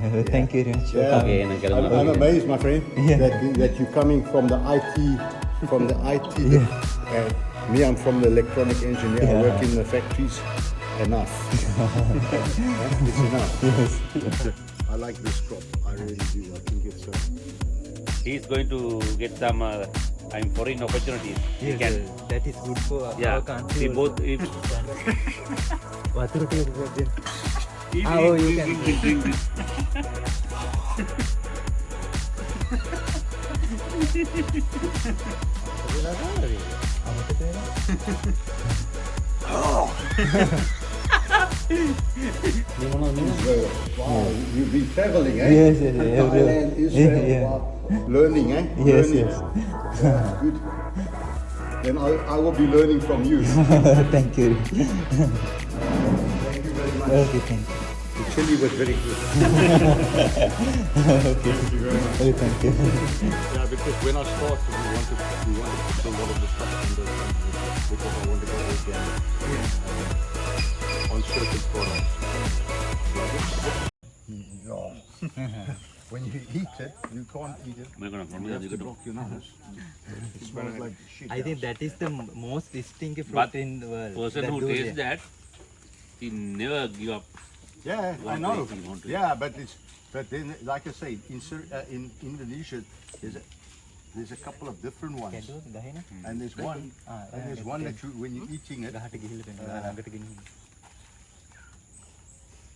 Thank you very much. Yeah. Okay, I'm amazed, my friend, that you're coming from the IT, and me, I'm from the electronic engineer. I work in the factories. Enough. It's enough. Yes. I like this crop. I really do. I think it's. He's going to get some foreign opportunities. He Yes, can. that is good for Yeah. our country. We both. If, Water take again. oh, you can. drink. Israel. Wow, you've been traveling, eh? Yes, Thailand, Israel. Yeah. Wow. Learning, eh? Yes, Learning. yes. Yeah, good. Then I will be learning from you. Thank you. Thank you very much. Okay, thank you. The chili was very good. Okay. Thank you very much. Okay, thank you. Yeah, because when I started, we wanted to put a lot of the stuff in the because I want to go organic on certain products. Yeah. When you eat it, you can't eat it. You have to block your nose. It smells like shit. I think that is the most distinctive fruit But in the world. person that who durian. tastes that, he never give up. Yeah, I One know. place you want to- Yeah, but then, like I say, in Indonesia, there's a couple of different ones, කැඩුවද ගහේ නේ? and there's one, that you when you're eating it, ගහට ගිහිල්ලා පෙන්නනවා ළඟට ගෙනියන්න.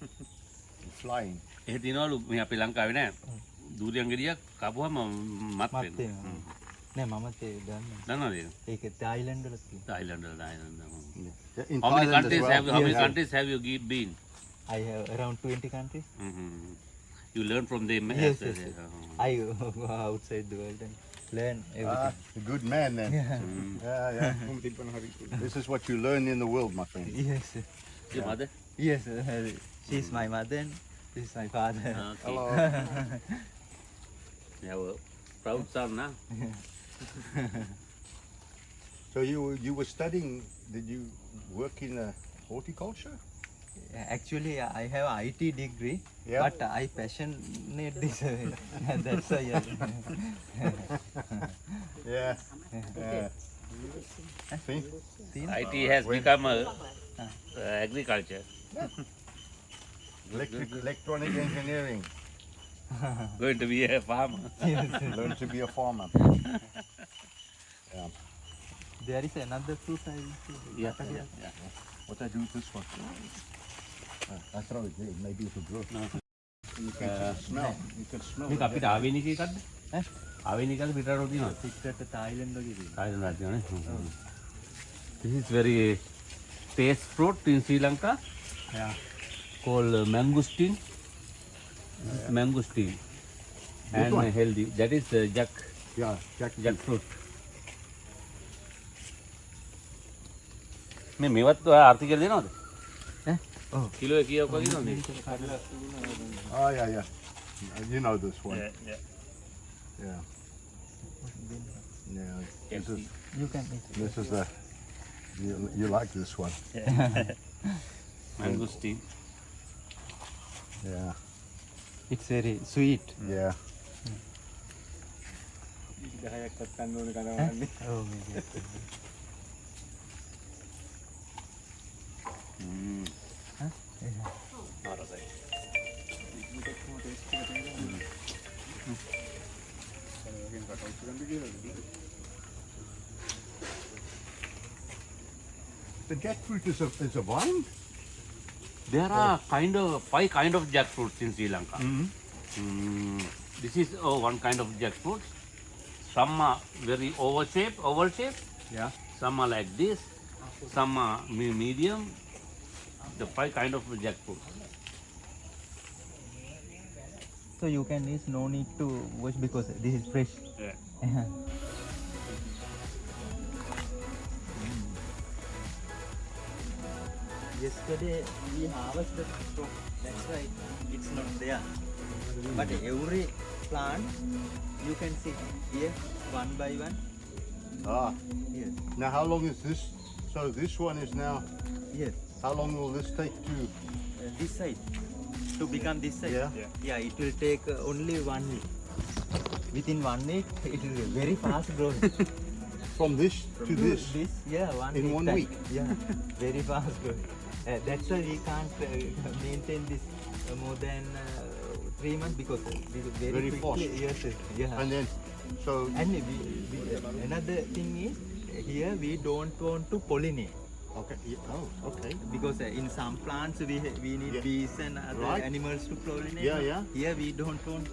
it's flying. එහෙ තියනවලු මේ අපේ ලංකාවේ නෑ. දූරියන් ගෙඩියක් කපුවම මත් මත් වෙනවා. වෙනවා. නෑ මමත් ඒ දන්නවා. දන්නවද ඒක? ඒක තායිලන්ඩ් වල තියෙනවා. Thailand. In How many Thailand as countries well. have you? How many Yeah. countries have you been? I have around 20 countries. Mm-hmm. You learn from them. Yes, as- yes, yes. uh, I go outside the world and learn everything. A good man then. Yeah. Yeah. This is what you learn in the world, my friend. Yes. Your mother? Yes. She's my mother and this is my father. Okay. Hello. You have a proud son, huh? So you were studying? Did you work in horticulture? Actually, I have IT degree, Yeah. but I passionate this. That's why. Yeah. Yeah. See? See? IT has become a agriculture. Electronic engineering. Going to be a farmer. Learn to be a farmer. Yeah. There is another fruit I will see. Yeah. What I do with this one? I throw it there. Maybe it will grow. No. You can smell. You can smell. මේක අපිට ආවේනික එකක්ද? ඈ? ආවේනික එකක්ද පිටරට තියෙනවද? පිටරට තායිලන්ඩ් වගේ තියෙනවා. Thailand රට තියෙනවනේ. This is very taste fruit in Sri Lanka Yeah. called mangosteen. This is mangosteen and one? healthy. That is Yeah. jackfruit. මේවත් ඔය ආර්ටිකල් දෙනවද? ඈ? ඔව්. කිලෝ කීයක් වගේ දෙනවද? Oh yeah. You know this one. yeah. Yeah. Yeah. Yes. You can eat. This is the. You like this one? Mangosteen. Yeah. It's very sweet. Yeah. Oh, maybe. The jackfruit is a vine. There are 5 kind of jackfruits in Sri Lanka. This is one kind of jackfruit. Some are very oval shape. Yeah. Some are like this. Some are medium. The 5 kind of jackfruit. So you can eat, no need to wash because this is fresh. Yeah. Yesterday we harvested from, that's why it's not there. But every plant you can see here one by one. Ah. Yes. Now, how long is this? So this one is now. Yes. How long will this take to? This side. to become this size. Yeah. Yeah, it will take only 1 week. Within 1 week, it is very fast growing. From this to this. Yeah, 1 In week 1 time. week? Yeah, very fast growing. That's why we can't maintain this more than 3 months because very Very quickly. fast. Yes, yes, yeah. And then, so And another thing is here we don't want to pollinate okay. Yeah. Oh, okay. because in some plants we need Yeah. bees and other Right. animals to pollinate. Yeah, yeah. Here we don't want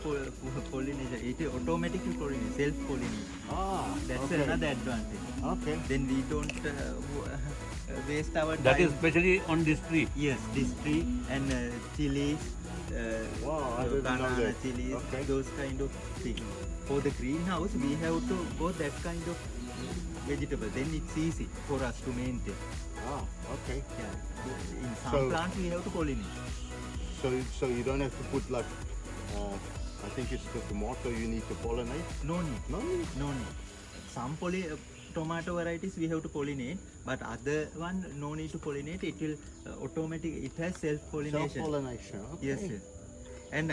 pollination. It automatically pollinate, self pollinate. Ah, That's okay. another advantage. Okay. Then we don't waste our That time. is especially on this tree. Yes, this tree and chilies, Wow, I didn't know banana that. chilies, Okay. those kind of things. For the greenhouse, we have to go that kind of vegetable. Then it's easy for us to maintain. Ah, okay. Yeah. In some So- plants, we have to pollinate. So you don't have to put like, I think it's the tomato you need to pollinate. No need. No. No need. Some tomato varieties we have to pollinate, but other one no need to pollinate. It will automatic. It has self pollination. Self-pollination. Okay. Yes, sir. And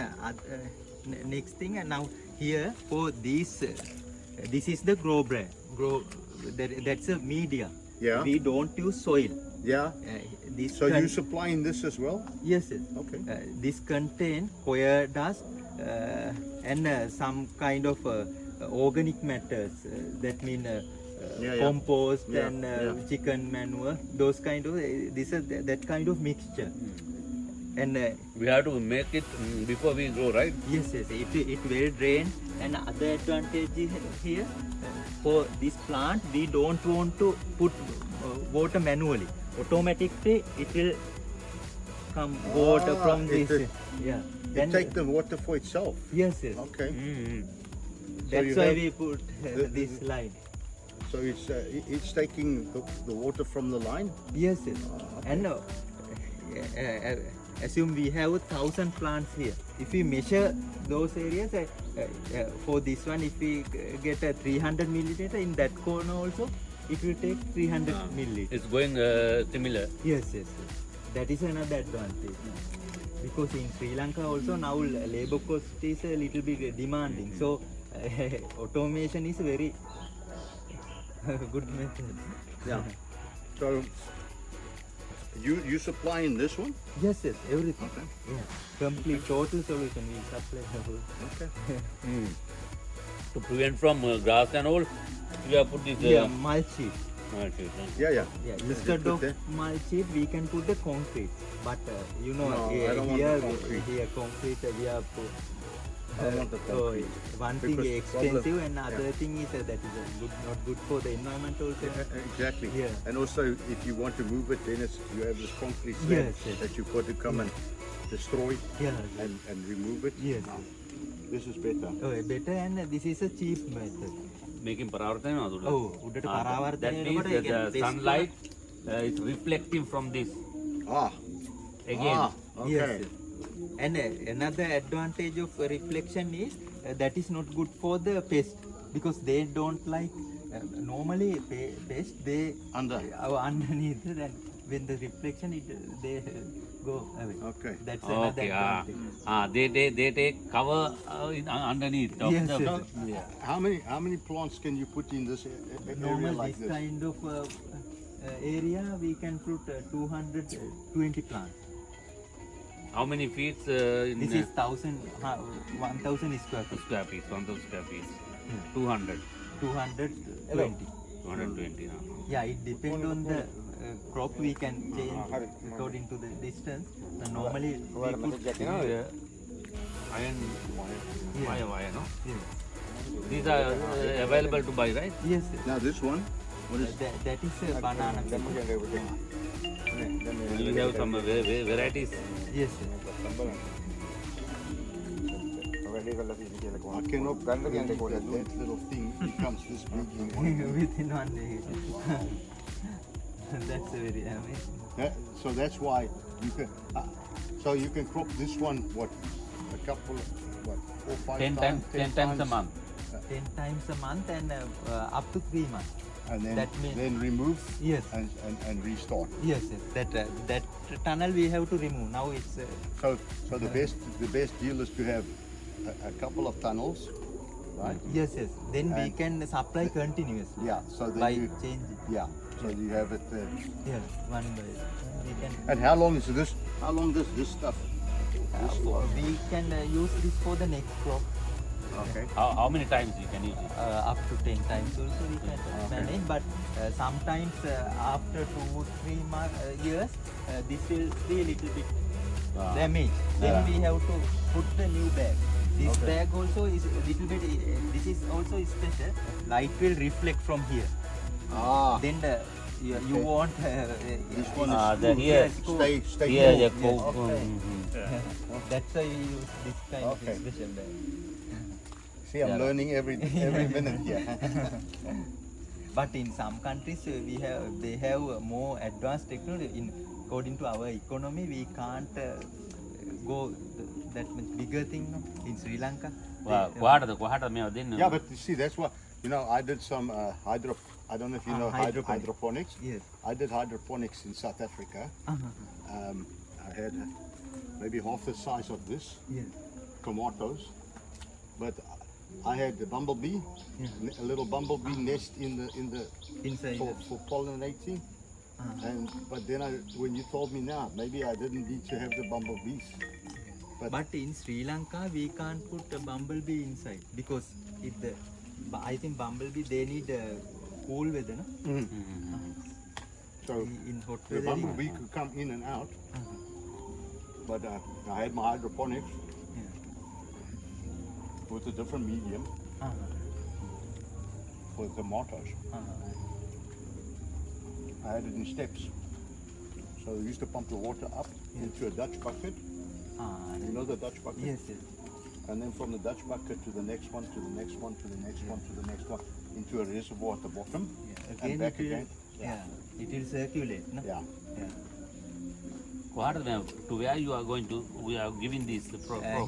next thing, and now here for this, this is the grow bread. That's a media. Yeah. We don't use soil. Yeah. This So you supplying this as well? yes, yes. Okay. This contain coir dust and some kind of organic matters. That mean Yeah. compost Yeah, and yeah. chicken manure. Those kind of this is that kind of mixture. And We have to make it before we grow, right? yes, yes, it will drain. And other advantage is here for this plant we don't want to put water manually. Automatically it will come water from it this. will- Yeah. You take the water for itself. Yes, yes. Okay. That's you why have we put this line. So it's taking the water from the line. Yes, yes. okay. And assume we have 1,000 plants here. If we measure those areas, for this one, if we get a 300 milliliter in that corner also, it will take 300 milliliter. It's going similar. Yes, yes, yes. That is another advantage. Because in Sri Lanka also now labor cost is a little bit demanding. So automation is very good method. Yeah. So you supplying this one? Yes, yes, everything. Okay. Yeah. Complete total solution we supply the whole. Okay. To prevent from grass and all, we have put this. Yeah, mulch sheet. Mulch, Yeah. Yeah, Just instead put of there. mulch sheet, we can put the concrete. But you know, No, I don't want here, the concrete. here concrete we have put. I don't want the So concrete. one thing Because expensive problem- and other thing is that is good, not good for the environment also. Exactly. Yeah. And also, if you want to move it, then you have this concrete slab Yes, yes. that you've got to come and destroy Yeah. and remove it. Yes. This is better. Oh, better and this is a cheap method. making පරාවර්තනය වෙනවා Oh, උඩට පරාවර්තනය that means වෙනකොට ඒ that කියන්නේ the best sunlight is reflecting from this Ah. again. Okay. Yes. And another advantage of reflection is that is not good for the pest because they don't like normally pest they Under. underneath and when the reflection they go away. Okay. That's another Okay. advantage. They take cover underneath. Of Yes, the, yes. Yeah. How many plants can you put in this area Normal like this this? kind of area we can put 220 plants. How many feet in This is 1,000 square feet. square feet? 1,000 square feet. Yeah. 200. 220. 220. Yeah, it depends on the crop. We can change according to the distance. Normally we put Iron Yeah. wire, no? yeah. These are available to buy, right? Yes, sir. Now this one, what is That is a banana. You have some varieties. Yes, sir. I cannot believe that little thing becomes this big in one. Within 1 day. That's very amazing. So that's why you can. So you can crop this one. What? A couple. What? 4, 5 10 times a month. 10 times a month and up to 3 months. And then, that means then remove yes. and restart. Yes, yes. That tunnel we have to remove. Now it's So the best deal is to have a couple of tunnels, right? yes, yes. Then we And- can supply continuously. Yeah. So then By you, changing. yeah. So you have it. Yes, one by we can. And how long is this? How long does this stuff? We can use this for the next crop. Okay. How many times you can use it? Up to 10 times also we can manage, but sometimes after 2-3 years this will be a little bit damaged. Then we have to put the new bag. This bag also is a little bit, this is also special. Light will reflect from here. Ah. Then you want This one is The cool. here, Stay here, cool. the Yes, coke. okay. That's why we use this kind Okay. of special bag. See, I'm learning every minute here. But in some countries they have more advanced technology. According to our economy, we can't go that much bigger thing. No? In Sri Lanka, කොහාටද මේව දෙන්නේ? Yeah, but you see, that's what I did some I don't know if you know hydroponics. hydroponics. Yes. I did hydroponics in South Africa. I had maybe half the size of this Yes. tomatoes, but I had the bumblebee, a little bumblebee nest in the Inside. for pollinating. But then when you told me now, maybe I didn't need to have the bumblebees. But in Sri Lanka, we can't put a bumblebee inside because I think bumblebee they need cool weather, no? So In hot the weather. bumblebee could come in and out. But I had my hydroponics with a different medium for tomatoes. I had it in steps. So we used to pump the water up into a Dutch bucket. You know the Dutch bucket? Yes, yes. And then from the Dutch bucket to the next one, to the next one, to the next one, to the next one, into a reservoir at the bottom. And back it will, again. it will circulate, no? Yeah. කොහාටද මේව? To where you are going to? We are giving this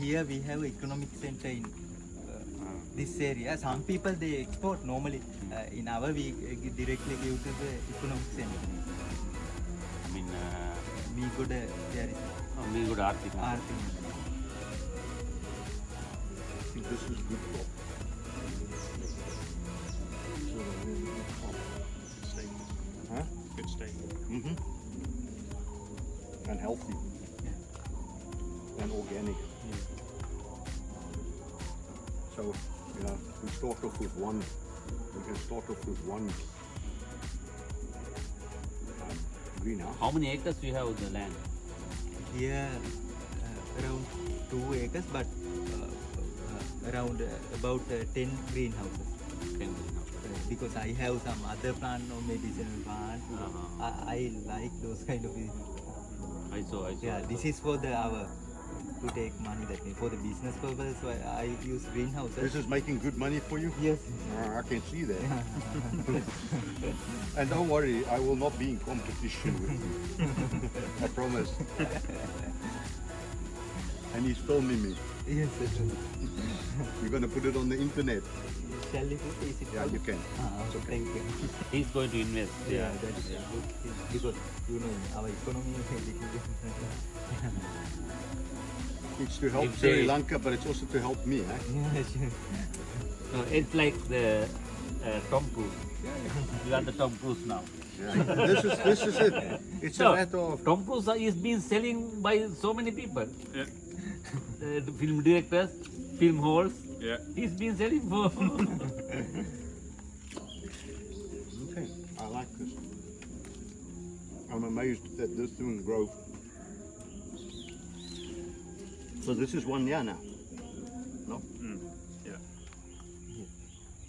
Here we have economic center in this area. Some people they export normally. In our we directly give to the economic center. I mean, We go there is මේකට ආර්ථික. Arthing. I think this is good crop. Huh? Good staple. And healthy. And organic. So, we start off with one. We can start off with one greenhouse. How many acres you have the land? Here around 2 acres, but around about 10 greenhouses. 10 greenhouse. Because I have some other plant or medicinal plant. I like those kind of things. I saw. Yeah, this is for our to take money that means for the business purpose. So I use greenhouses. This is making good money for you? Yes. I can see that. And don't worry, I will not be in competition with you. I promise. And he's filming me. Yes. You're going to put it on the internet. Shall we put is it? Yeah, you can. Thank you. He's going to invest. Yeah, that's a good thing because our economy is a little bit. It's to help If Sri they- Lanka, but it's also to help me. Eh? Yeah, sure. So it's like the Tom Cruise. You are the Tom Cruise now. Yeah. This is it. It's So, a matter of Tom Cruise is being selling by so many people. Yeah. The film directors, film halls. Yeah. He's been selling for. okay. I like this. I'm amazed that this thing grows. So this is 1 year now. No? Yeah.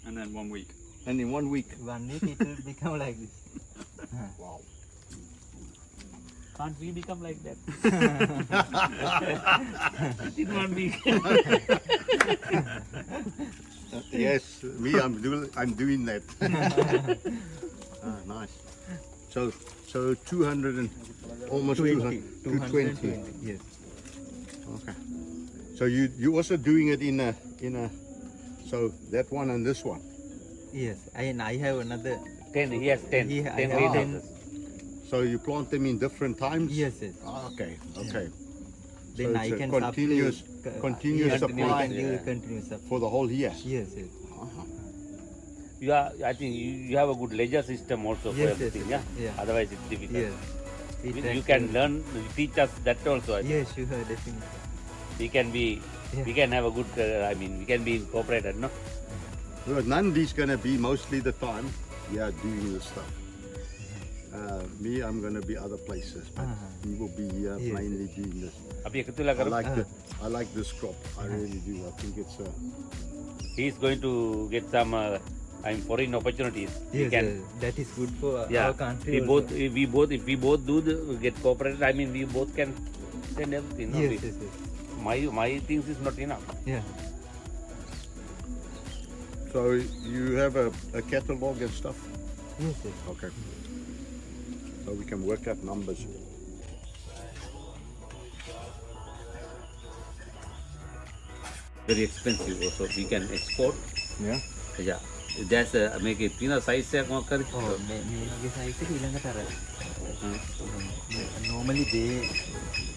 And then 1 week. And in 1 week. 1 week it will become like this. Wow. Can't we become like that? In 1 week. Yes, me, I'm doing that. Nice. So 200 and almost 200, 220. Yes. Okay. So you also doing it in a so that one and this one. Yes. And I have another 10, he has 10. He- I 10 have greenhouses. So you plant them in different times? Yes, yes. Ah, okay, okay. Then So I it's a can continuous- supply, continuous yes, supply. I can give Yeah. continuous supply. For the whole year? Yes, yes. I think you have a good ledger system also for Yes, yes, everything, yes. yeah? Yeah. Otherwise it's difficult. Yes. It You actually- can learn, teach us that also. I think. Yes, sure, definitely. We can be, Yeah. we can have a good, we can be incorporated, no? Well, Nandi's going to be mostly the time, doing this stuff. Me, I'm going to be other places, but he will be here Yes. mainly doing this. අපි එකතු වෙලා කරමු. I like this crop. I really do. I think it's He is going to get some foreign opportunities. We Yes, can, that is good for yeah, our country. we also. both, if we both do get cooperated, we both can send everything. No? Yes, We- yes, yes. My things is not enough. Yeah. so you have a catalog and stuff. Yes, yes. Okay. So we can work out numbers. Very expensive also. We can export. Yeah. Yeah. That's make it thinner size එකක් මොකක් හරි. Oh, මේ වගේ size එක ඊළඟට අර normally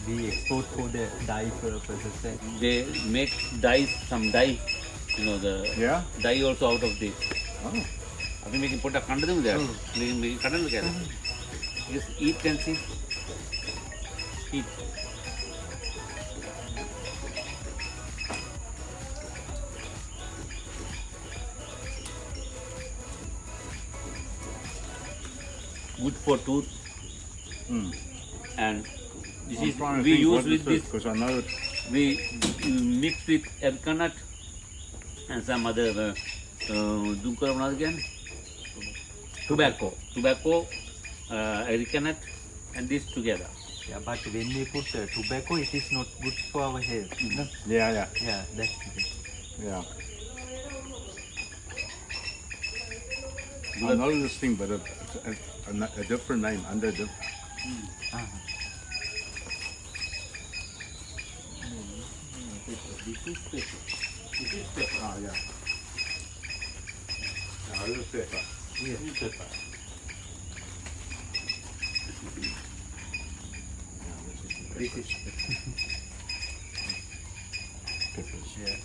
we export for the dye purposes. They make dyes, some dye, the Yeah? dye also out of this. Oh. අපි මේකෙන් පොඩ්ඩක් කන්න දෙමුද? මේ කඩන්න කියලා. Just eat and see. Eat. Good for tooth. And this is we use with this. Because I know it. We mix with arecanut and some other again tobacco, arecanut, and this together. Yeah, but when we put tobacco, it is not good for our health. No? Yeah, yeah, Yeah, that's it. yeah. I know this thing, but it's a different name under the. This is pepper. This is pepper. Ah, yeah. Yeah, this is pepper. This is pepper. This is Peppers. yeah.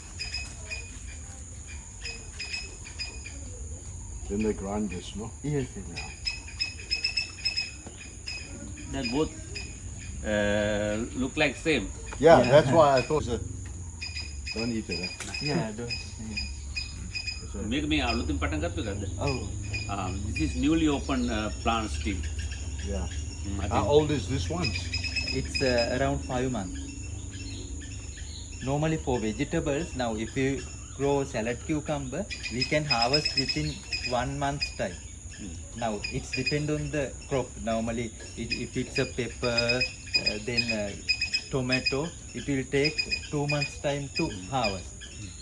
Then they grind this, no? Yes, yes. They both look like same. Yeah, Yeah. that's why I thought. Don't eat it. Yeah, don't. Make me alutin patan kartu kadda. Oh, This is newly opened plant still. Yeah. I think How old is this one? it's around 5 months. Normally for vegetables, now if you grow salad cucumber, we can harvest within 1 month's time. Now it's depend on the crop. Normally, if it's a pepper, then tomato, it will take 2 months time to harvest.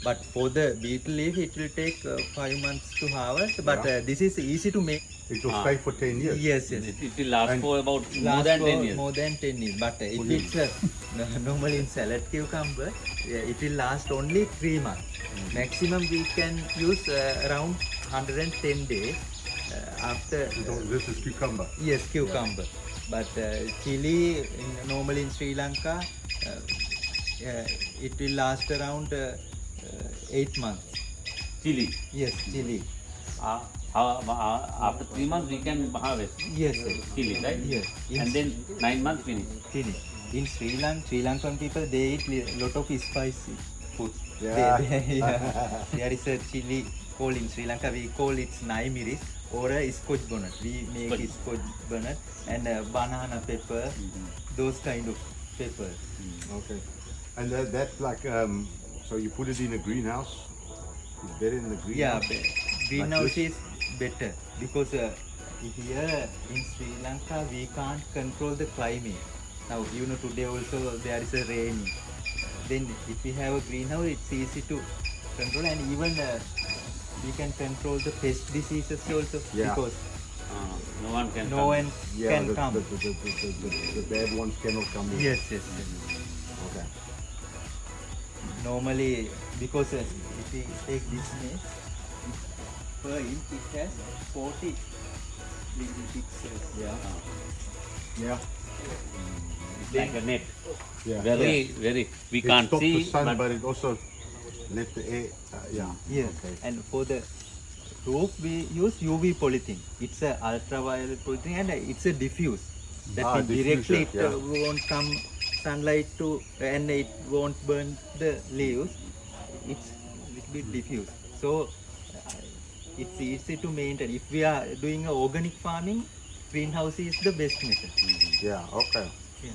But for the beetle leaf, it will take 5 months to harvest. But this is easy to make. It will stay for 10 years. Yes, yes. it will last And for about more Last than for 10 years. More than 10 years. But if it's normally in salad cucumber, it will last only 3 months. Maximum we can use around 110 days after. This is cucumber. Yes, cucumber. But chili, normally in Sri Lanka, it will last around 8 months. Chili. Yes, chili. After 3 months we can harvest Yes, yes. chili, right? Yes. And then 9 months finish. Chili. In Sri Lankan people, they eat lot of spicy food. Yeah. There is a chili called in Sri Lanka, we call it naimiris or a scotch bonnet. We make scotch bonnet and banana pepper, those kind of peppers. Okay. And that's like, so you put it in a greenhouse? It's better in the Yeah, greenhouse? greenhouse is better because here in Sri Lanka we can't control the climate. Now today also there is a rain. Then if we have a greenhouse, it's easy to control, and even we can control the pest diseases also Yeah. because No one can no come. one can the, come. The bad ones cannot come in. Yes, yes, yes. Okay. Normally, because if we take this maize, per inch it has 40 little pixels. Yeah. Yeah. It's like a net. Yeah. Very. We It can't stops see, the sun, but but it also let the air. Yeah. Yes. Okay. And for the roof we use UV polythene. It's a ultraviolet polythene and it's a diffuse. That means directly it diffuser, won't come sunlight to and it won't burn the leaves. It's a little bit diffuse. So it's easy to maintain. If we are doing organic farming, greenhouse is the best method. Yeah. Okay. Yeah.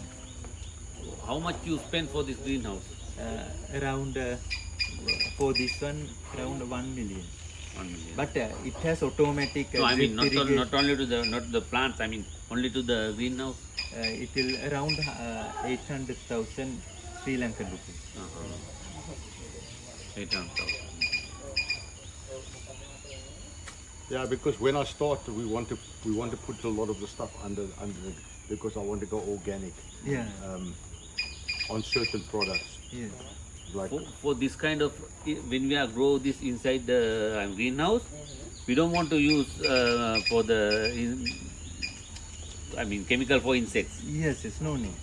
how much you spend for this greenhouse? Around for this one around 1 million. 1 million. But it has automatic. No, I mean drip not irrigation. only to the plants. I mean only to the greenhouse. It will around 800,000 Sri Lankan rupees. 800,000. Yeah, because when I started, we want to put a lot of the stuff under it because I want to go organic Yeah. on certain products. Yes. Like For this kind of, when we are grow this inside the greenhouse, we don't want to use for the chemical for insects. Yes. Yes. No need.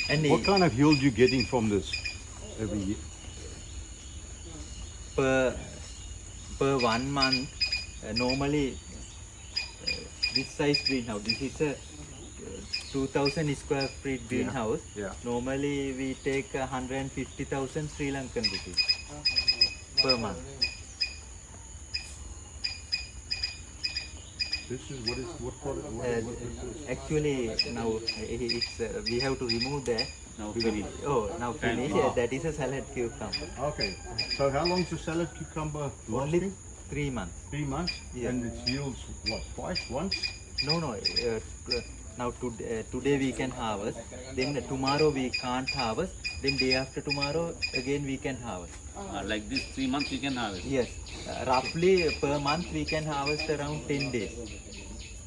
And what kind of yield you getting from this every year? per 1 month, normally this size greenhouse. This is a 2,000 square feet greenhouse. Yeah. Normally we take 150,000 Sri Lankan rupees per month. This is what product? What is this? Actually, now it's we have to remove that. Now Because- finish. now finish. Ah. That is a salad cucumber. Okay. So how long is the salad cucumber Only lasting? 3 months. 3 months. Yeah. And it yields what? Twice? Once? No. Now today we can harvest. Then tomorrow we can't harvest. Then day after tomorrow again we can harvest. Like this 3 months you can harvest. Yes. Roughly per month we can harvest around 10 days.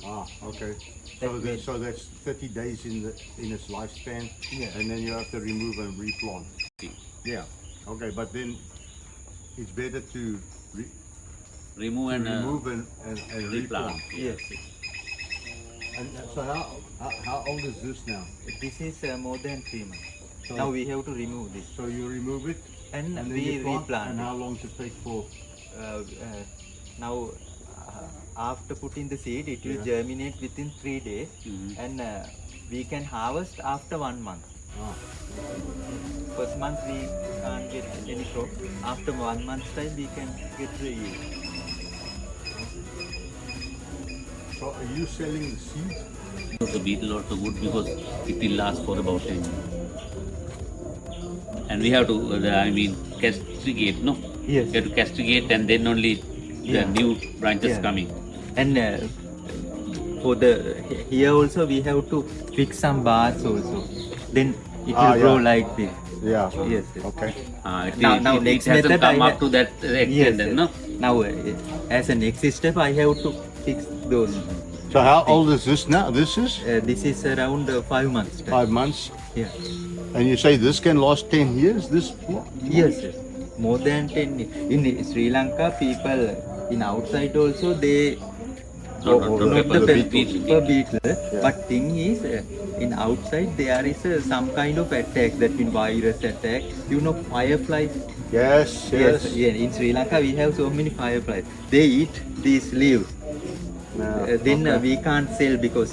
Ah, okay. That So, means- so that's 30 days in its lifespan, Yeah. and then you have to remove and replant. Yeah. Okay, but then it's better to Remove and remove and replant. replant. Yes. And so how old is this now? This is more than 3 months. So- Now we have to remove this So you remove it and, and then we you plant. replant. And how long to take for? Now after putting the seed it will Yeah. germinate within 3 days Mhm. and we can harvest after 1 month. Ah, First month we can't get any crop. After 1 month's time we can get the yield. so are you selling the seeds? The beetle also good because it will last for about 10 years. And we have to, castigate, no? Yes. We have to castigate and then only the Yeah. new branches Yeah. coming. And for the here also we have to fix some bars also. Then it will grow yeah. like this. Yeah. Yes, yes. Okay. Now next it hasn't method come I up to that extent, yes. no? Now as a next step I have to fix those. So how old is this now? This is This is around 5 months. Time. 5 months. Yeah. And you say this can last 10 years? This? Yes, yes. More than 10. In Sri Lanka, people in outside also they Not not pepper, the beetle. pepper beetle. But thing is, in outside there is some kind of attack, that means virus attack. You know, fireflies. Yes, yes. Yeah. In Sri Lanka we have so many fireflies. They eat these leaves. Then we can't sell because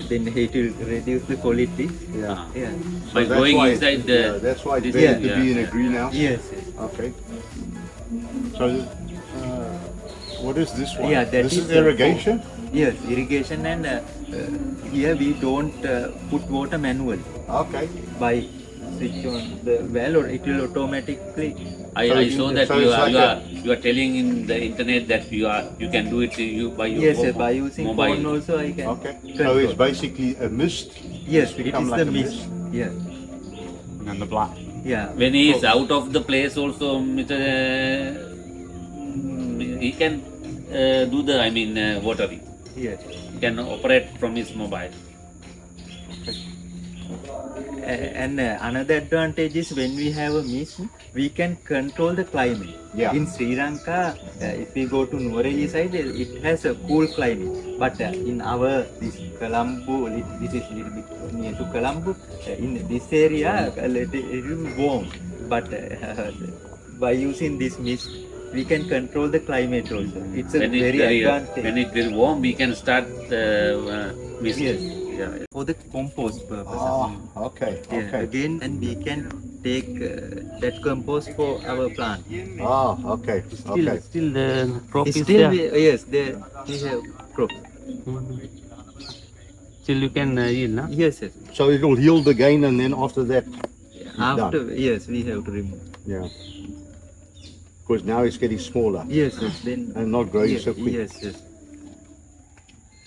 then it will reduce the quality. Yeah. Yeah. By that's going why- inside the... yeah, that's why it's this- better to yeah, be in a yeah. greenhouse. Yes. Yes. Okay. So, what is this one? Yeah, that this is is irrigation? Yes, irrigation and here we don't put water manually. Okay. By switch on the well or it will automatically. I saw that So you it's are, like you are telling in the internet that you can do it by your Yes, yes, by using mobile. phone also I can. Okay. So control. it's basically a mist. Yes, It's it become is like the a mist. Yes. And the black. Yeah. When he is out of the place also, Mr. He can do the, watering. Yes. He can operate from his mobile. And another advantage is when we have a mist, we can control the climate. Yeah. In Sri Lanka, if we go to Nuvareli side, it has a cool climate. But in our this Colombo, this is little bit near to Colombo. In this area, a little warm. But by using this mist, we can control the climate also. It's a very advantage. when it's very warm, we can start mist. Yes. Yeah. For the compost purpose. Ah, okay, Yeah, okay. again, and we can take that compost for our plant. Ah, okay, okay. Still the crop is Still, there. yes, there we have crop. Still you can yield, no? Yes, yes. So it will yield again, and then after that, After, yes, we have to remove. yeah. Because now it's getting smaller Yes, yes. Then and not growing yes, so quick. yes, yes,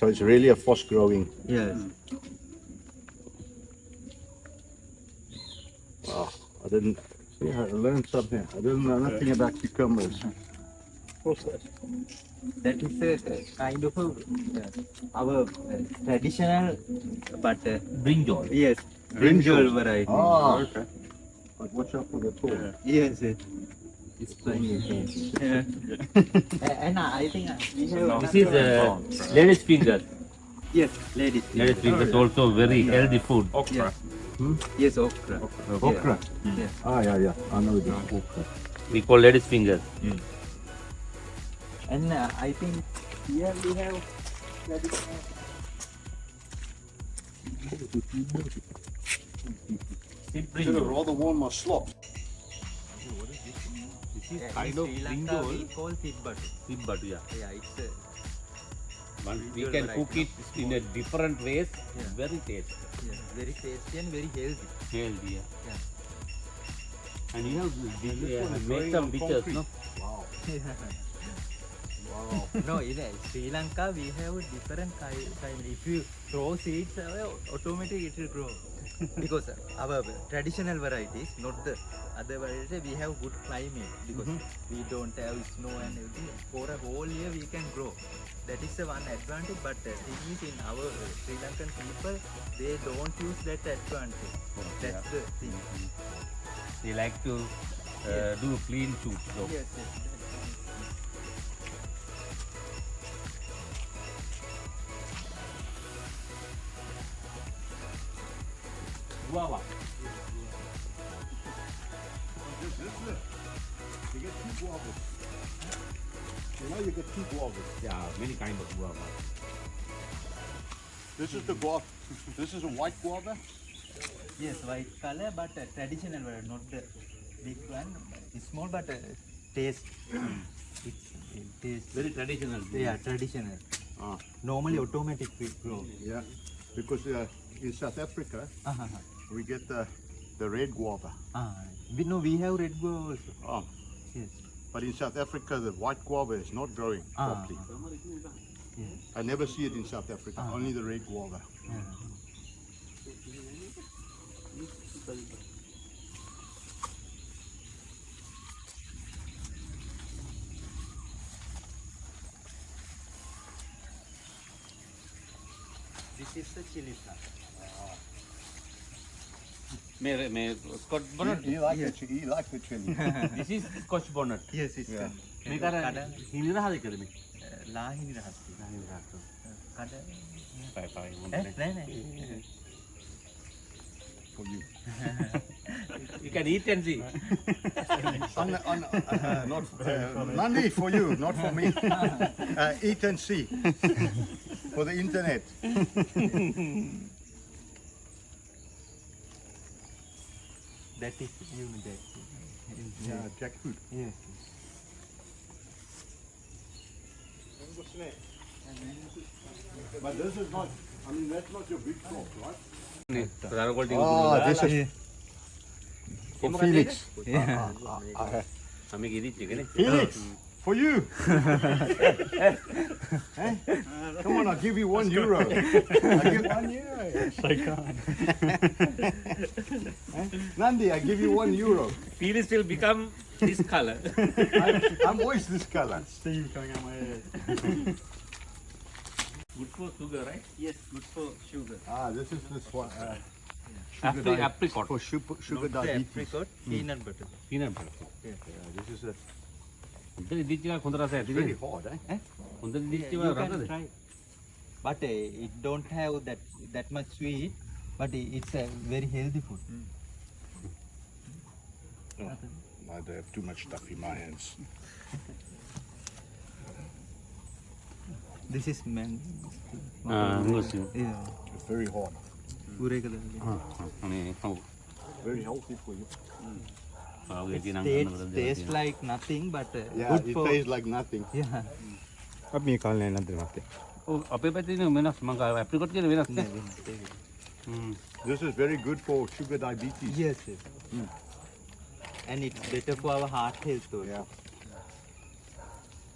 So it's really a fast growing. yes. Wow, I didn't. Yeah, I learned something. I didn't know nothing about cucumbers. What's that? That is a kind of our traditional, but Brinjal. yes, Brinjal. brinjal variety. Ah, okay. But watch out for the thorn. Yes, yes. It's plenty. Yeah. And I think we have. This is ladies' finger. Yes, ladies. Ladies' finger is also very healthy food. Yes. Yes, okra. Okra. Yeah. Ah, yeah, yeah. I know this okra. We call ladies' finger. And I think here we have traditional. Should have rather worn my slop. This is In Sri Lanka we call tibbatu. Tibbatu, yeah. Yeah, it's We can cook it in a different ways. Yeah. Very tasty. very tasty and very healthy. Healthy, yeah. Yeah. And you have is make growing some on dishes, concrete. no? Wow. No, in Sri Lanka we have different kind. If you throw seeds, automatically it will grow. Because our traditional varieties, not the other varieties, we have good climate because we don't have snow and everything. For a whole year we can grow. That is the one advantage. But the thing is, in our Sri Lankan people, they don't use that advantage. That's the thing. They like to do clean shoots. So. Yes, yes. Guava. You get two guavas. You know you get two guavas. Yeah, many kind of guava. This is the guava. This is a white guava. Yes, white color, but traditional variety, not the big one. It's small, but taste. It tastes Very traditional. yeah, traditional. Ah, Normally automatic grow. yeah. Because in South Africa we get the red guava. We have red guava also. Oh, Yes. but in South Africa the white guava is not growing properly. Yes. I never see it in South Africa. Only the red guava. This is the chili plant. May Scotch bonnet. You like the chili? You like the chili? This is Scotch bonnet. Yes, it's Yeah. මේක අර හිනි රහද කරද මේ? ලාහිනි රහස්. හිනි රහස. කඩ පයි නෑ. For you. You can eat and see. Not Nandi, for you, not for me. Eat and see. For the internet. That is that. Yeah, jackfruit. Yes. But this is not, I mean, that's not your big crop, right? ප්‍රධාන කොල්ට This is for Felix. අපි ගිරිච් එකනේ. Felix, for you. Eh? Come on, I'll give you €1. I'll give €1. Yes, I can't. Nandi, I give you €1. Felix will become this color. I'm always this color. Steam coming out my ears. Good for sugar, right? Yes, good for sugar. This is this one. Apricot. For sugar Not the diabetes. apricot, peanut butter. Peanut butter. Yes. This is a හොඳ ඉදිච්ච එකක් හොඳ රසයක් it's very තියෙනවා. hard, eh? හොඳ ඉදිච්ච Yeah, ඒවා you can රසද? try. But it don't have that much sweet, but it's a very healthy food. Oh, I don't have too much stuff in my hands. This is man. Muslim. Yeah. It's very hard. Urekada. අනේ ඔව්. Very healthy for you. ඔව් ඒ තියෙන Tastes like nothing, but Yeah, good it for. tastes like nothing. Yeah. අපි මේ කාලේ නැද්ද මතේ. ඔව් අපේ පැත්තේ තියෙන වෙනස් මම ඇප්‍රිකොට් කියන වෙනස් නේ. This is very good for sugar diabetes. Yes, yes. And it's better for our heart health also. Yeah.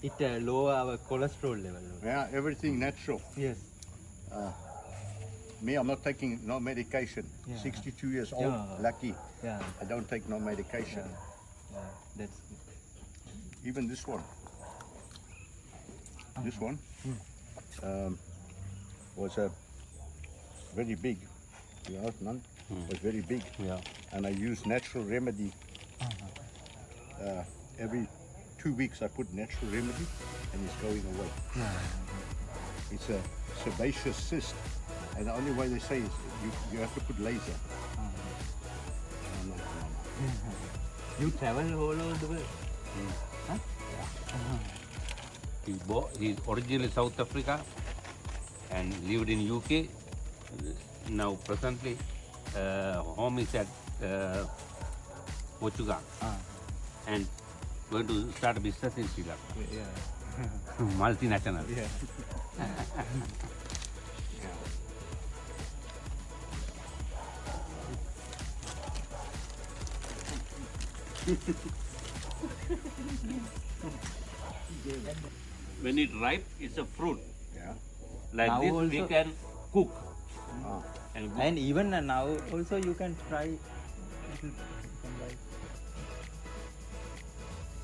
It lower our cholesterol level. Yeah, everything natural. Yes. Me, I'm not taking no medication. Yeah. 62 years old, Yeah. lucky. Yeah. I don't take no medication. Yeah. That's good. Even this one. This one was a very big. You know, none was very big, Yeah. and I use natural remedy. Every 2 weeks, I put natural remedy, and it's going away. It's a sebaceous cyst, and the only way they say is you have to put laser. No. You travel all over the world. He's originally South Africa and lived in UK. Now presently home is at Portugal and going to start a business in Sri Lanka. Yeah. Multinational. Yeah. When it ripe, it's a fruit. Yeah. Like Now this, we also- can cook. Ah. And And even now also you can try. You can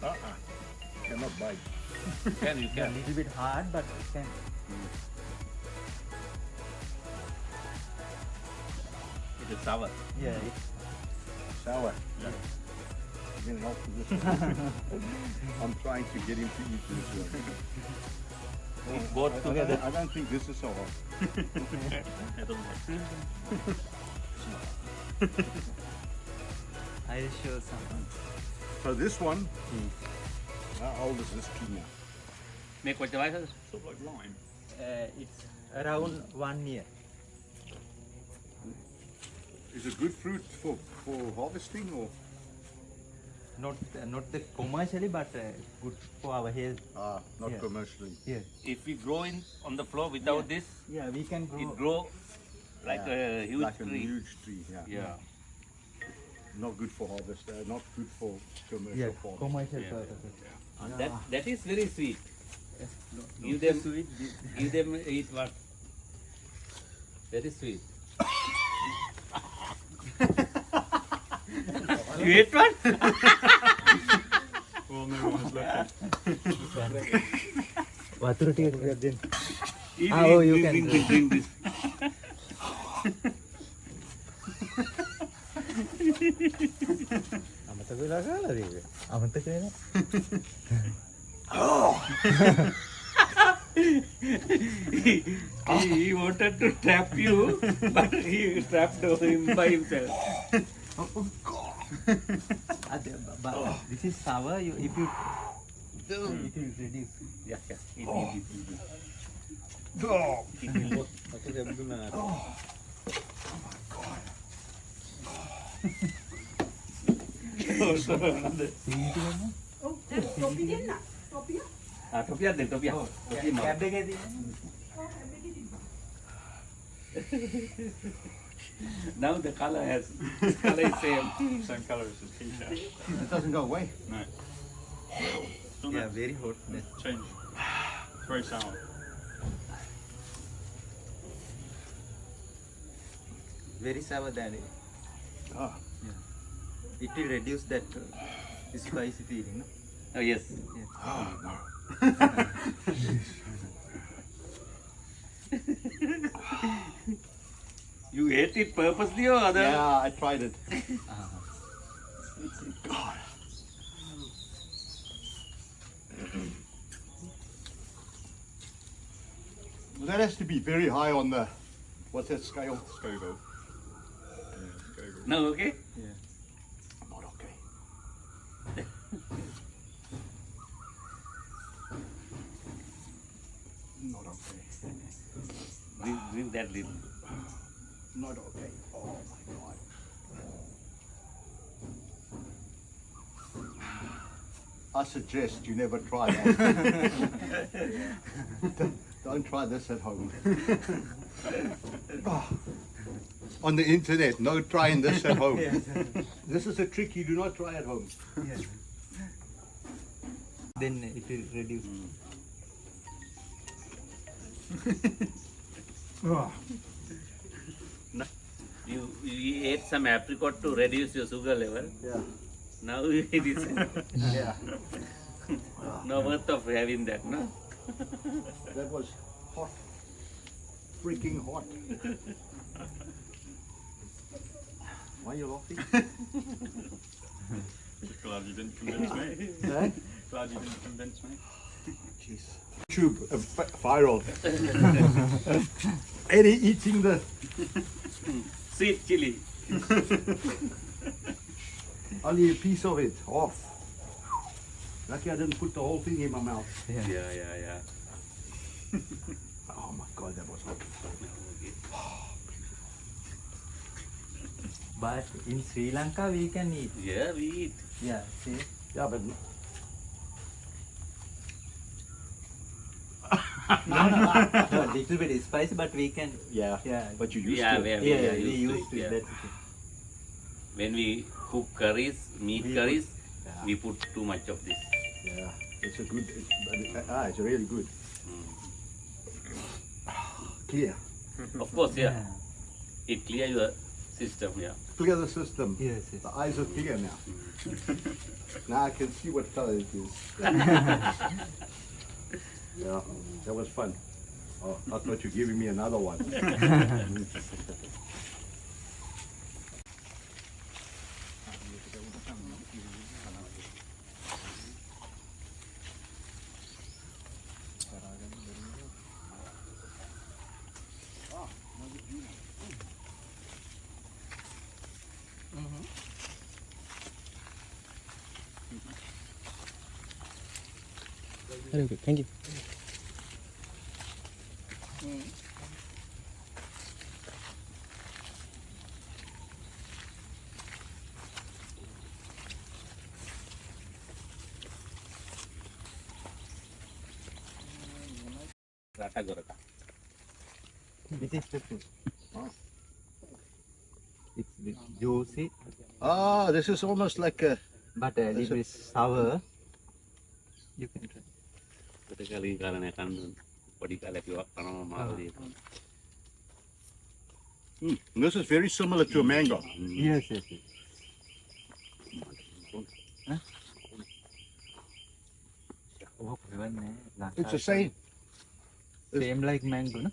buy. Cannot bite. you A can. little bit hard, but it can. It is sour. Yeah. It's, Sour. You can help with this one. I'm trying to get him to eat this one. Both together. I don't think this is so hard. I'll show some. So this one, how old is this tree now? Make what device? Sort of like lime. It's around 1 year. Is it good fruit for harvesting or? Not the commercially, but good for our health. Not Yeah. commercially. Yes. If we grow on the floor without this, Yeah, we can grow. it grow like a huge Like tree. a huge tree, yeah. Yeah. Not good for harvest, not good for commercial Yeah, farming. commercial Yeah. purposes. And that is very sweet. Not Give the them- sweet. Give them eat what? Very sweet. You ate one? Well, no one has left it. වතුර ටිකක් දෙන්න. Eat, Ah, oh, eat, you drink, can drink, drink this. අමතක වෙලා කාලාද ඒක? අමතක වෙලා. He wanted to trap you, but he trapped him by himself. This is sour. If you it will reduce. Yeah, yeah. Eat, eat, eat, eat. Topiak deh, topiak. Cab එකේ තියෙන. Now the color is same. Same colour as his t-shirt. It doesn't go away. No. Still Yeah, not very hot. change. It's very sour. Very sour than it. Ah. It will reduce that spicy feeling. No? Oh yes. Oh, no. You ate it purposely or other? Yeah, I tried it. That has to be very high on the, what's that scale? Scoville. Yeah, Scoville. No, okay? I'm not okay. Not okay. Drink that little. Not okay. Oh my God. I suggest you never try that. Don't try this at home. Oh. On the internet, no trying this at home. This is a trick you do not try at home. Then it will reduce. You ate some apricot to reduce your sugar level. Yeah. Now it is Yeah. no worth of having that, no? That was hot. Freaking hot. Why are you laughing? Glad you didn't convince me. Eh? Glad you didn't convince me. Jeez. YouTube viral. Eddie eating the Sweet chili. only a piece of it off. Lucky I didn't put the whole thing in my mouth. Yeah. Oh my God, that was hot. But in Sri Lanka we can eat. Yeah, we eat. Yeah, see? Yeah, but No, little bit spicy, but we can. yeah, Yeah. but you used Yeah, to. we are Yeah, we used used to to. it. That's Yeah. okay. When we cook curries, meat We curries, Yeah. we put too much of this. Yeah, it's a good. It's really good. Clear, Of course, yeah. It clear your system, yeah. clear the system. Yes, yes. The eyes are clear now. Now I can see what color it is. Yeah, that was fun. Oh, I thought you were giving me another one. Very good, thank you. Rata goraka. This is the fruit. It's a bit juicy, Ah, this is almost like a. but a little bit sour. You can try. Ketika karena kan body kalek yo karena mau di. This is very similar to a mango. Yes, yes, yes. Oh, It's the same. Same like mango, no?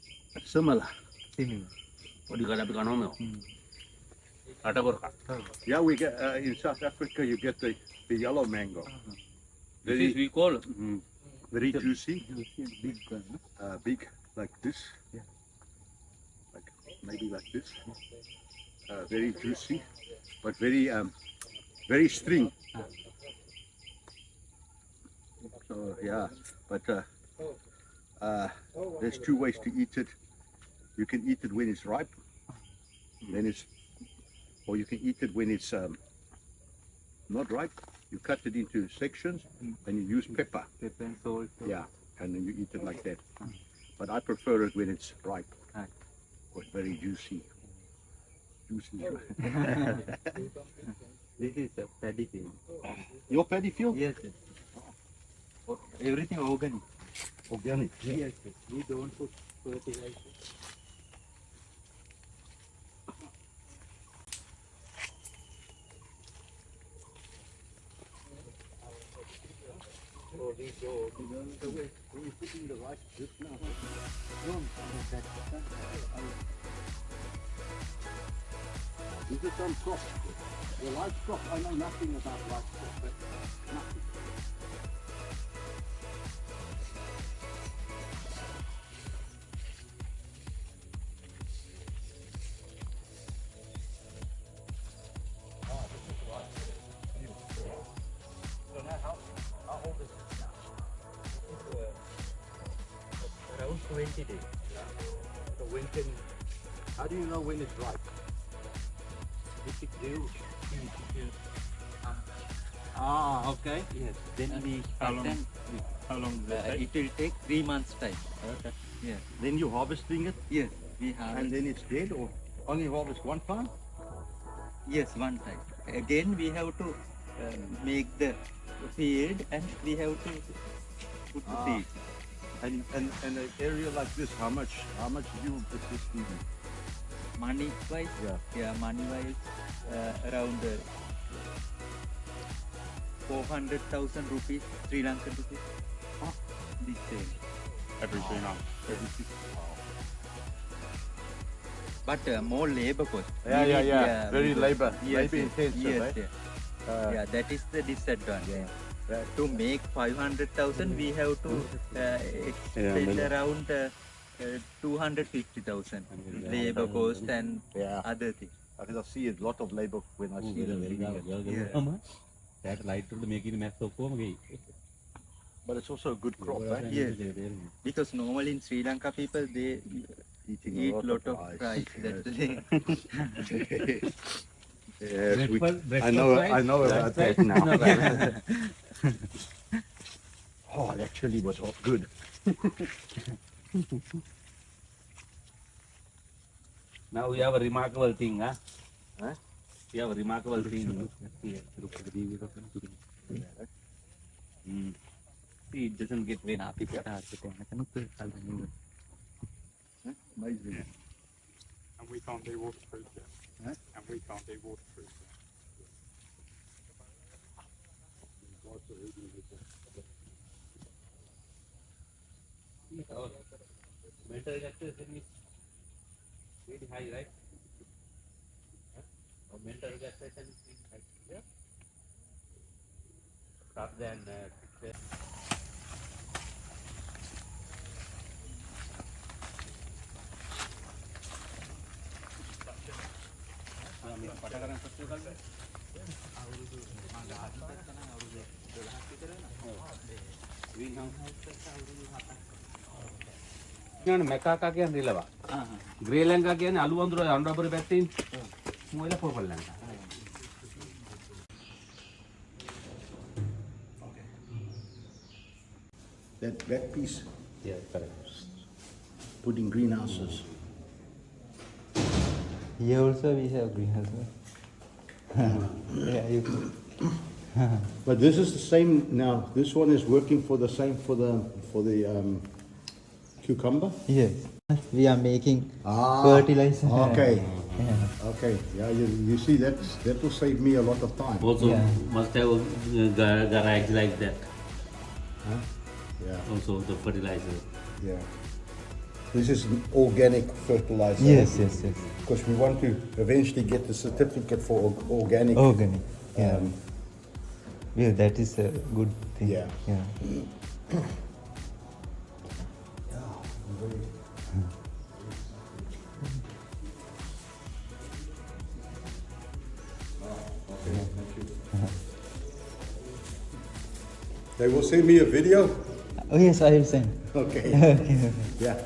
Similar. Similar. Body kalek karena mau. Rata goraka. Yeah, we get in South Africa. You get the yellow mango. This is we call. Very juicy, Big one, no? big like this. Yeah. Like maybe like this. Very juicy, but very very string. So yeah, but there's two ways to eat it. You can eat it when it's ripe, then or you can eat it when it's not ripe. You cut it into sections and you use pepper. Pepper and salt. Yeah, and then you eat it like that. But I prefer it when it's ripe. Right. Or very juicy. Juicy. This is a paddy field. Your paddy field? Yes, yes. Everything organic. Organic. Yes, yes. We don't put fertilizer. When you put in the rice just now. This is some crop. The livestock, I know nothing about livestock, but nothing. So now how old is it now? It's around 20 days. So when can, how do you know when it's ripe? If it grew, Ah, okay. yes, then we How long? then How long does it it take? will take 3 months time. Okay. Yes, Then you're harvesting it, yes, we have. and then it's dead, or only harvest one time? Yes, one time. Again, we have to make the field and we have to put the Ah. seed. And an area like this, how much do you put this in? Money wise, Yeah. money wise, around 400,000 rupees, Sri Lankan rupees. This sale. Every 3 months. But more labor cost. Yeah, We yeah, need, yeah. Very labor yes, intensive, yes, right? yeah. Yeah, that is the disadvantage. Yeah. To make 500,000, we have to spend around 250,000 labor cost and Yeah. other things. Because I see a lot of labor when I see them doing it. Yeah. that light to make it mess of But it's also a good crop, right? Yes. Because normally in Sri Lanka people they Eating eat a lot of rice. rice. That's the thing. Yes, Breakfast I know rice, about rice, that now. rice. Oh, it actually was good. Now we have a remarkable thing, huh? Huh? We have a remarkable thing here. See, it doesn't get wet. Amazing. And we can't do waterproof yet. Huh? And we can't do waterproof yet. Our mental relaxation is very high, right? Our mental relaxation is very high. Yeah. Rather than Mekaka කියන්නේ රිලවා. Grey Lanka කියන්නේ අලු වඳුර අඬබර පැත්තෙන් මොයලා පොපල් Lanka. That piece, Yeah, correct. put in greenhouses. Here also we have greenhouse. Yeah, you could. But this is the same now. This one is working for the same for the cucumber. Yes. We are making Ah, fertilizer. okay. Yeah. Okay, yeah, you see that will save me a lot of time. Also Yeah. must have a garage like that. Huh? Yeah, Also the fertilizer. yeah. This is organic fertilizer. Yes, yes, yes. Because we want to eventually get the certificate for organic. Organic. Yeah. Um, Yeah, that is a good thing. Yeah. Yeah. They will send me a video. Oh yes, I will send. Okay. Okay. Yeah.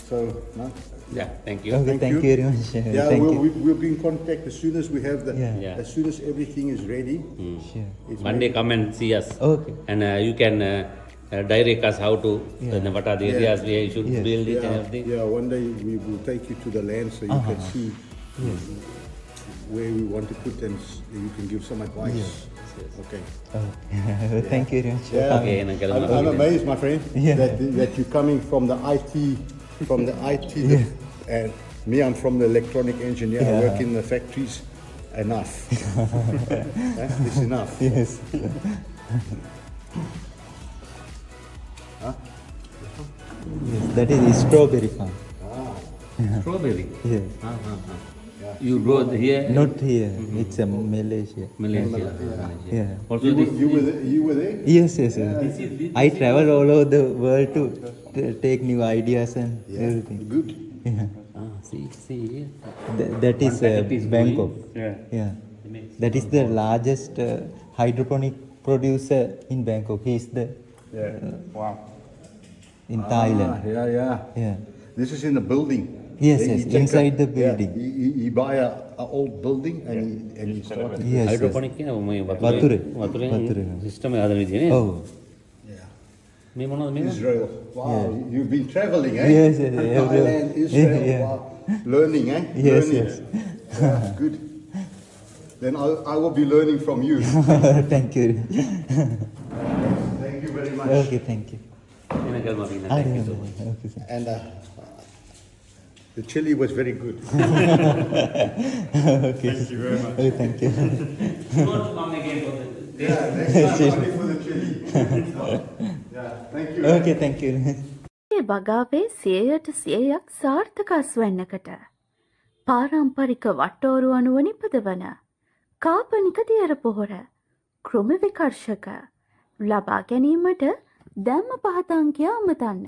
So, no? Yeah, thank you. Okay, thank you very much. Yeah, Thank you. we'll be in contact as soon as we have the, Yeah. Yeah. as soon as everything is ready. Sure. It's Monday ready. come and see us. Okay. And you can direct us how to, Yeah. what are the Yeah. areas where you should Yes. build it and Yeah, everything. yeah, one day we will take you to the land so you can see Yes. where we want to put and you can give some advice. Yes. Okay. Okay. Thank you very much. Yeah. Okay, and I'm amazed, my friend, Yeah. that you're coming from the IT, and me, I'm from the electronic engineer. I Yeah. work in the factories. Enough. It's enough. Yes. Yes, that is strawberry farm. Strawberry. Yes. You go here? Not here. It's Malaysia. Malaysia. Yeah. Also You, this. you were there? Yes, yes, yes. I travel all over the world to take new ideas and everything. Good. Yeah. See here. That is One packet is Bangkok. going. Yeah. Yeah. That is the largest hydroponic producer in Bangkok. He is the Wow. in Thailand. Yeah. Yeah. This is in the building. Yes, He yes, take inside the yeah, building. he buy a old building and he started. Yes, yes. හයිඩ්‍රොපොනික් කියන මේ වතුරේ. වතුරෙන් වතුරේ. System එක හදන විදිය නේද? Oh. Yeah. මේ මොනවද මේ? Israel. Wow, you've been traveling, eh? Yes, yes, yes. Thailand, Israel. Yeah. Wow. Learning, eh? Yes, Learning. yes. Yeah, good. Then I will be learning from you. Thank you. Thank you very much. Okay, thank you. එන ගල්ම අපි I thank you so remember. much. Okay, sir. And the chili was very good. Okay. Thank you very much. Okay, thank you. Don't come again for the Yeah, next time only for the chili. Yeah, thank you. Okay, thank you. ඒ වගාවේ 100% සාර්ථක අස්වැන්නකට පාරම්පරික වට්ටෝරු අනුව නිපදවන කාපනික දියර පොහොර කෘමි විකර්ශක ලබා ගැනීමට දැම්ම පහතංකය අමතන්න.